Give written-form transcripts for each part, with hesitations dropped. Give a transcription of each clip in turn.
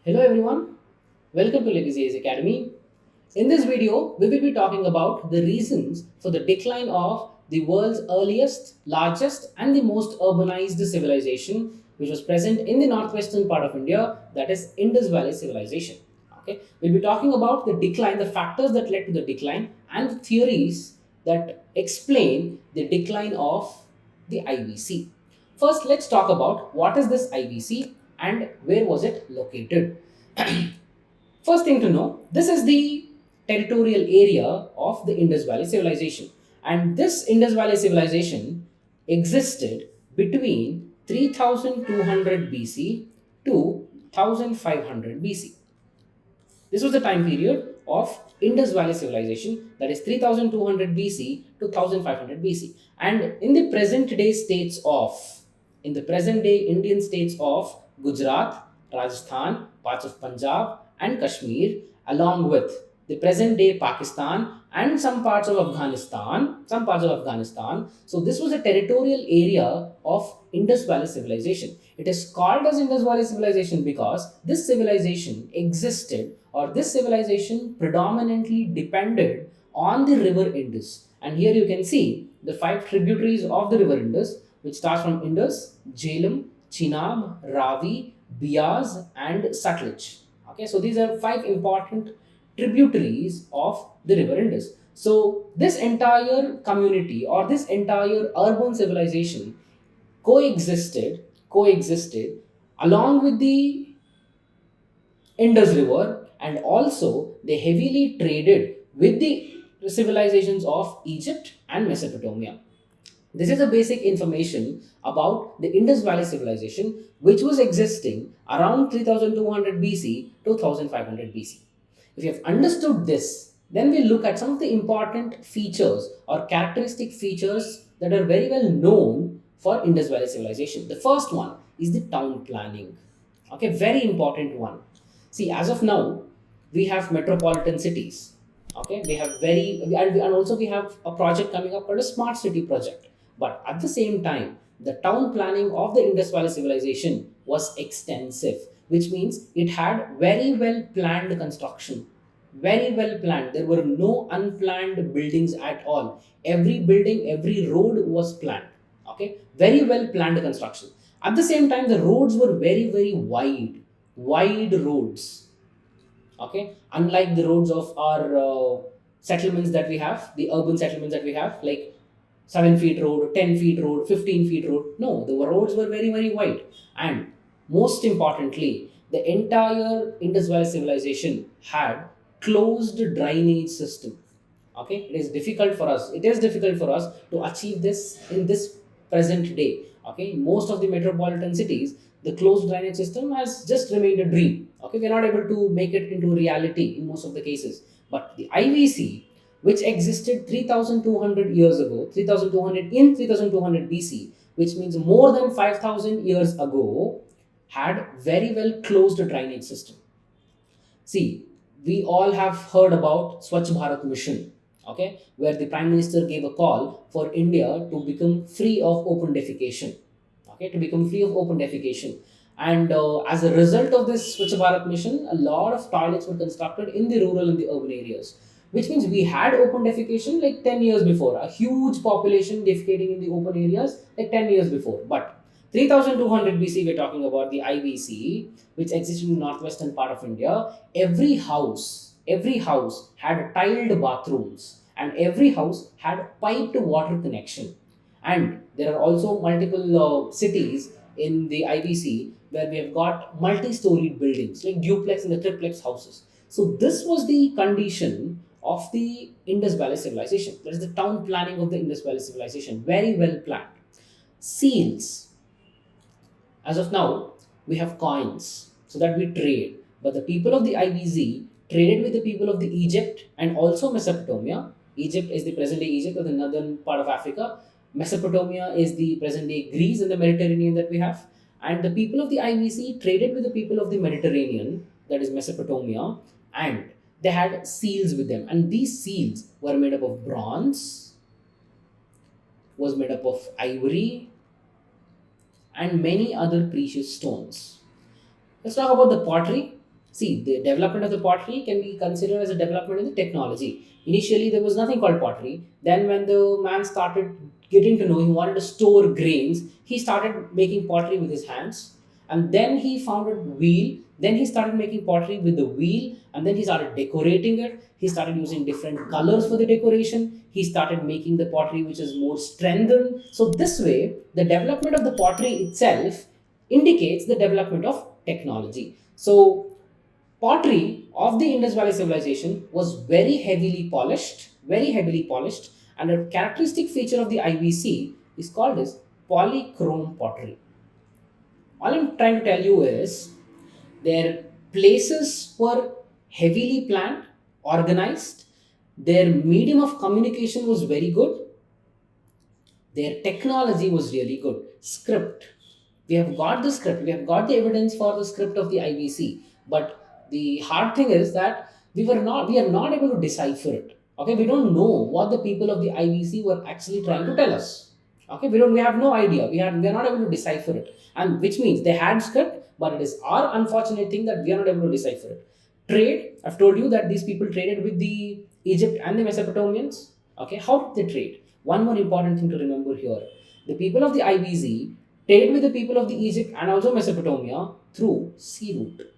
Hello everyone, welcome to Legacy Ace Academy. In this video, we will be talking about the reasons for the decline of the world's earliest, largest, and the most urbanized civilization, which was present in the northwestern part of India, that is Indus Valley Civilization. Okay, we'll be talking about the decline, the factors that led to the decline, and the theories that explain the decline of the IVC. First, let's talk about what is this IVC and where was it located. First thing to know, this is the territorial area of the Indus Valley Civilization. And this Indus Valley Civilization existed between 3200 BC to 1500 BC. This was the time period of Indus Valley Civilization, that is 3200 BC to 1500 BC. And in the present day Indian states of Gujarat, Rajasthan, parts of Punjab, and Kashmir, along with the present day Pakistan and some parts of Afghanistan. So this was a territorial area of Indus Valley Civilization. It is called as Indus Valley Civilization because this civilization existed, or this civilization predominantly depended on the river Indus. And here you can see the five tributaries of the river Indus, which starts from Indus, Jhelum, Chenab, Ravi, Bias, and Satluj. Okay, so these are five important tributaries of the river Indus. So this entire community or this entire urban civilization coexisted along with the Indus River, and also they heavily traded with the civilizations of Egypt and Mesopotamia. This is the basic information about the Indus Valley Civilization, which was existing around 3200 BC to 1500 BC. If you have understood this, then we'll look at some of the important features or characteristic features that are very well known for Indus Valley Civilization. The first one is the town planning. Okay, very important one. See, as of now, we have metropolitan cities. Okay, we have and also we have a project coming up called a smart city project. But at the same time, the town planning of the Indus Valley Civilization was extensive, which means it had very well planned construction. Very well planned. There were no unplanned buildings at all. Every building, every road was planned. Okay, very well planned construction. At the same time, the roads were very wide roads. Okay, unlike the roads of our settlements that we have, the urban settlements that we have, like 7 feet road, 10 feet road, 15 feet road. No, the roads were very wide. And most importantly, the entire Indus Valley civilization had closed drainage system. Okay, it is difficult for us to achieve this in this present day. Okay, in most of the metropolitan cities, the closed drainage system has just remained a dream. Okay, we're not able to make it into reality in most of the cases. But the IVC, which existed 3200 years ago, 3200 BC, which means more than 5000 years ago, had very well closed drainage system. See, we all have heard about Swachh Bharat mission, okay, where the Prime Minister gave a call for India to become free of open defecation, okay, to become free of open defecation. And as a result of this Swachh Bharat mission, a lot of toilets were constructed in the rural and the urban areas, which means we had open defecation like 10 years before, a huge population defecating in the open areas like 10 years before. But 3200 BC, we're talking about the IVC, which existed in the northwestern part of India. Every house had tiled bathrooms, and every house had piped water connection. And there are also multiple cities in the IVC where we have got multi-storied buildings like duplex and the triplex houses. So this was the condition of the Indus Valley civilization. That is the town planning of the Indus Valley civilization. Very well planned. Seals. As of now, we have coins so that we trade. But the people of the IVZ traded with the people of the Egypt and also Mesopotamia. Egypt is the present day Egypt or the northern part of Africa. Mesopotamia is the present day Greece and the Mediterranean that we have. And the people of the IVC traded with the people of the Mediterranean, that is Mesopotamia, and they had seals with them. And these seals were made up of bronze, was made up of ivory, and many other precious stones. Let's talk about the pottery. See, the development of the pottery can be considered as a development in the technology. Initially, there was nothing called pottery. Then, when the man started getting to know he wanted to store grains, he started making pottery with his hands. And then he found a wheel. Then he started making pottery with the wheel. And then he started decorating it. He started using different colors for the decoration. He started making the pottery which is more strengthened. So, this way, the development of the pottery itself indicates the development of technology. So, pottery of the Indus Valley Civilization was very heavily polished, and a characteristic feature of the IVC is called as polychrome pottery. All I'm trying to tell you is their places were heavily planned, organized, their medium of communication was very good, their technology was really good. Script. We have got the script. We have got the evidence for the script of the IVC. But the hard thing is that we are not able to decipher it. Okay, we don't know what the people of the IVC were actually trying to tell us. Okay, we have no idea. We are not able to decipher it. And which means they had script, but it is our unfortunate thing that we are not able to decipher it. Trade, I've told you that these people traded with the Egypt and the Mesopotamians. Okay, how did they trade? One more important thing to remember here: the people of the IBZ traded with the people of the Egypt and also Mesopotamia through sea route.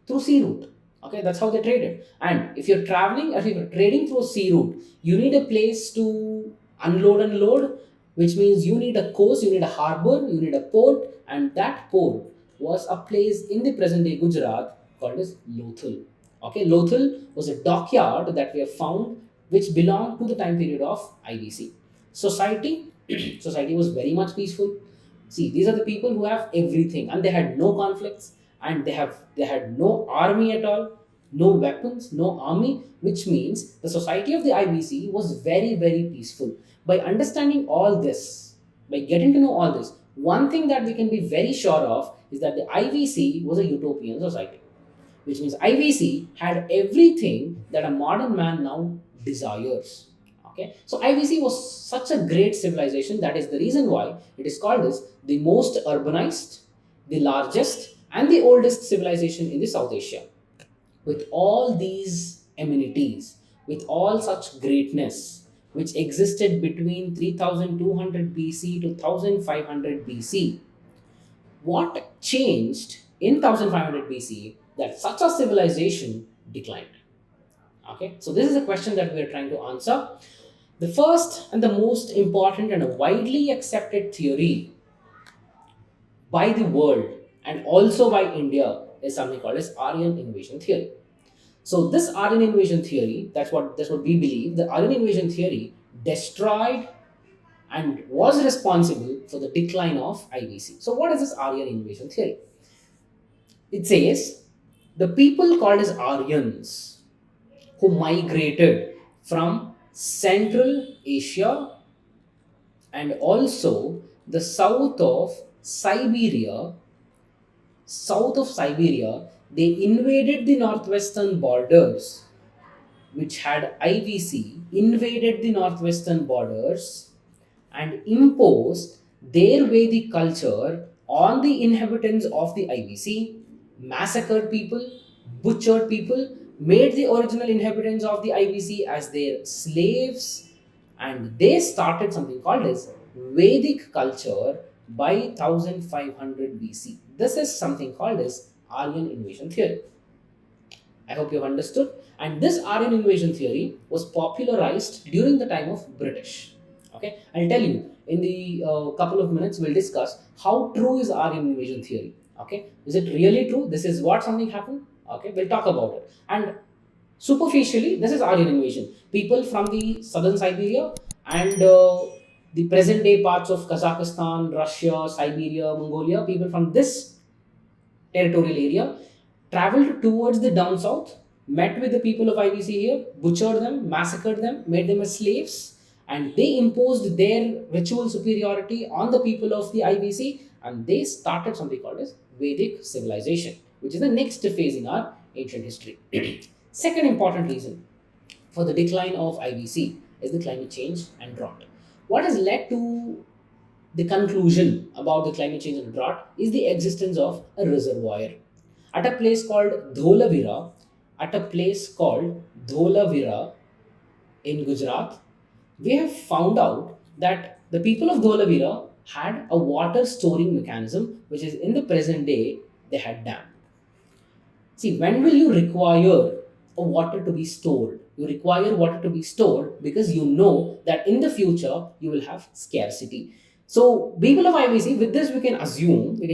Through sea route. Okay, that's how they traded. And if you're traveling or if you're trading through a sea route, you need a place to unload and load, which means you need a coast, you need a harbor, you need a port, and that port was a place in the present day Gujarat called as Lothal. Okay, Lothal was a dockyard that we have found which belonged to the time period of IBC. Society, society was very much peaceful. See, these are the people who have everything, and they had no conflicts, and they had no army at all, no weapons, no army, which means the society of the IBC was very peaceful. By understanding all this, by getting to know all this, one thing that we can be very sure of is that the IBC was a utopian society, which means IVC had everything that a modern man now desires. Okay, so IVC was such a great civilization. That is the reason why it is called as the most urbanized, the largest, and the oldest civilization in the South Asia. With all these amenities, with all such greatness, which existed between 3200 BC to 1500 BC, what changed in 1500 BC that such a civilization declined? Okay, so this is a question that we are trying to answer. The first and the most important and a widely accepted theory by the world and also by India is something called as Aryan invasion theory. So this Aryan invasion theory, that's what we believe. The Aryan invasion theory destroyed and was responsible for the decline of IVC. So what is this Aryan invasion theory? It says the people called as Aryans who migrated from Central Asia and also the south of Siberia, they invaded the northwestern borders, which had IVC, invaded the northwestern borders and imposed their Vedic culture on the inhabitants of the IVC, massacred people, butchered people, made the original inhabitants of the IVC as their slaves, and they started something called as Vedic culture by 1500 BC. This is something called as Aryan invasion theory. I hope you have understood. And this Aryan invasion theory was popularized during the time of British. Okay, I'll tell you in the couple of minutes. We'll discuss how true is Aryan invasion theory. Okay, is it really true? This is what something happened. Okay, we'll talk about it. And superficially, this is Aryan invasion. People from the southern Siberia and the present day parts of Kazakhstan, Russia, Siberia, Mongolia, people from this territorial area, traveled towards the down south, met with the people of IBC here, butchered them, massacred them, made them as slaves, and they imposed their ritual superiority on the people of the IBC, and they started something called as Vedic civilization, which is the next phase in our ancient history. Second important reason for the decline of IBC is the climate change and drought. What has led to the conclusion about the climate change and drought is the existence of a reservoir. at a place called Dholavira, at a place called Dholavira in Gujarat, we have found out that the people of Dholavira had a water storing mechanism, which is in the present day they had dam. See, when will you require a water to be stored? You require water to be stored because you know that in the future you will have scarcity. So, people of IBC, with this we can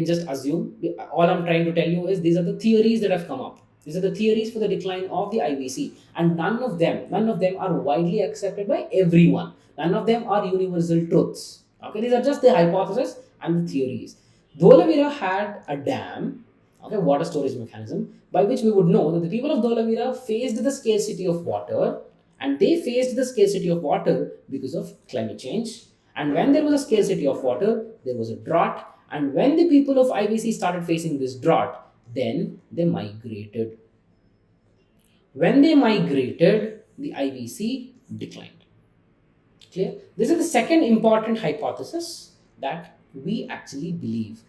just assume. All I'm trying to tell you is these are the theories that have come up. These are the theories for the decline of the IBC, and none of them are widely accepted by everyone. None of them are universal truths. Okay, these are just the hypotheses and the theories. Dholavira had a dam, okay, water storage mechanism, by which we would know that the people of Dholavira faced the scarcity of water, and they faced the scarcity of water because of climate change. And when there was a scarcity of water, there was a drought. And when the people of IBC started facing this drought, then they migrated. When they migrated, the IBC declined. Clear? This is the second important hypothesis that we actually believe.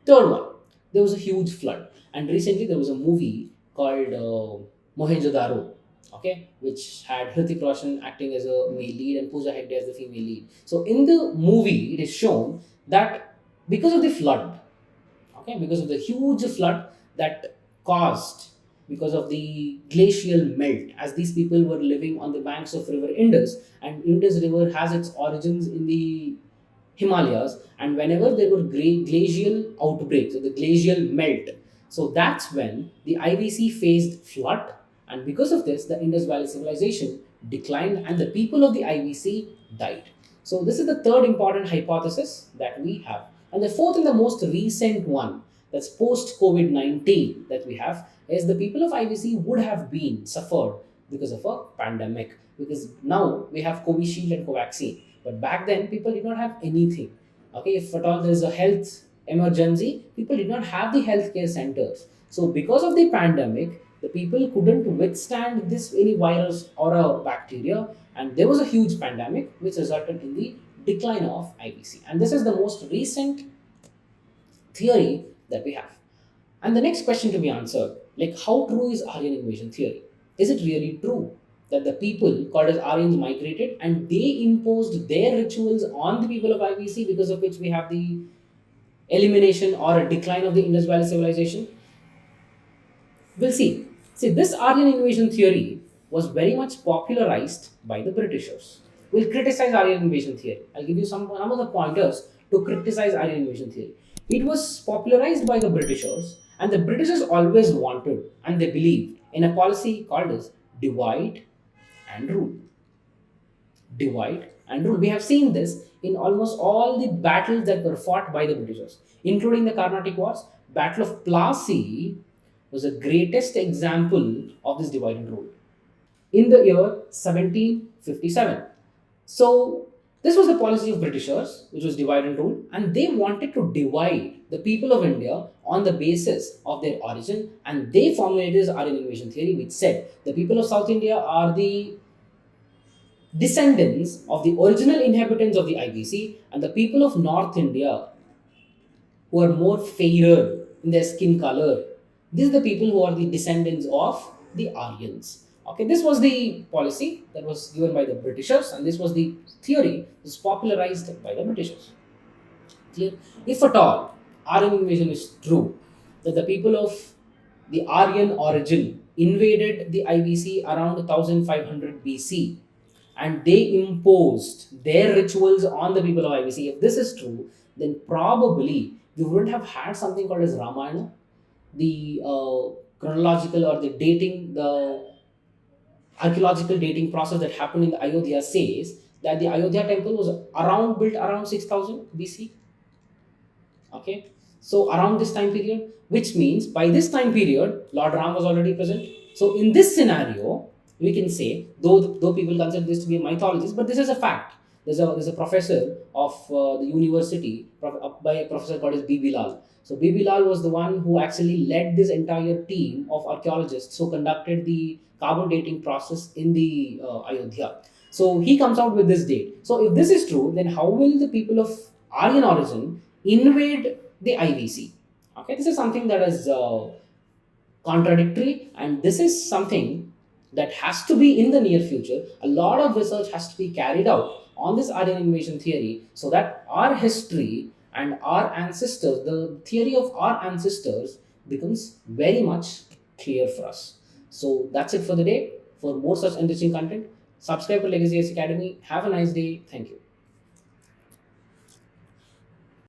Third one, there was a huge flood, and recently there was a movie called Mohenjo-daro, okay, which had Hrithik Roshan acting as a male lead and Pooja Hegde as the female lead. So in the movie, it is shown that because of the flood, okay, because of the huge flood that caused because of the glacial melt, as these people were living on the banks of river Indus, and Indus river has its origins in the Himalayas, and whenever there were glacial outbreaks or the glacial melt, so that's when the IBC faced flood, and because of this, the Indus Valley Civilization declined, and the people of the IBC died. So this is the third important hypothesis that we have, and the fourth and the most recent one, that's post COVID-19 that we have, is the people of IBC would have been suffered because of a pandemic, because now we have Covishield and Covaxin, but back then people did not have anything. Okay, if at all there is a health emergency, people did not have the healthcare centers. So because of the pandemic, the people couldn't withstand this any virus or a bacteria, and there was a huge pandemic which resulted in the decline of IBC. And this is the most recent theory that we have. And the next question to be answered, like, how true is Aryan invasion theory? Is it really true that the people called as Aryans migrated and they imposed their rituals on the people of IBC, because of which we have the elimination or a decline of the Indus Valley civilization? We'll see. See, this Aryan invasion theory was very much popularized by the Britishers. We'll criticize Aryan invasion theory. I'll give you some of the pointers to criticize Aryan invasion theory. It was popularized by the Britishers, and the Britishers always wanted and they believed in a policy called as divide and rule. Divide and rule. We have seen this in almost all the battles that were fought by the Britishers, including the Carnatic Wars. Battle of Plassey was the greatest example of this divide and rule in the year 1757. So this was the policy of Britishers, which was divide and rule, and they wanted to divide the people of India on the basis of their origin, and they formulated this Aryan invasion theory, which said the people of South India are the descendants of the original inhabitants of the IBC, and the people of North India, who are more fairer in their skin color, these are the people who are the descendants of the Aryans. Okay, this was the policy that was given by the Britishers, and this was the theory that was popularized by the Britishers. Clear? If at all Aryan invasion is true, that the people of the Aryan origin invaded the IBC around 1500 BC, and they imposed their rituals on the people of IBC, if this is true, then probably we wouldn't have had something called as Ramayana. The chronological or the dating, the archaeological dating process that happened in the Ayodhya says that the Ayodhya temple was built around 6000 BC. Okay, so around this time period, which means by this time period, Lord Ram was already present. So in this scenario, we can say, though people consider this to be a mythologist, but this is a fact. There's a professor of the university by a professor called as B.B. Lal. So B.B. Lal was the one who actually led this entire team of archaeologists who conducted the carbon dating process in the Ayodhya. So he comes out with this date. So if this is true, then how will the people of Aryan origin invade the IBC? Okay, this is something that is contradictory, and this is something that has to be in the near future. A lot of research has to be carried out on this Aryan invasion theory, so that our history and our ancestors, the theory of our ancestors, becomes very much clear for us. So that's it for the day. For more such interesting content, subscribe to Legacy S Academy. Have a nice day. Thank you.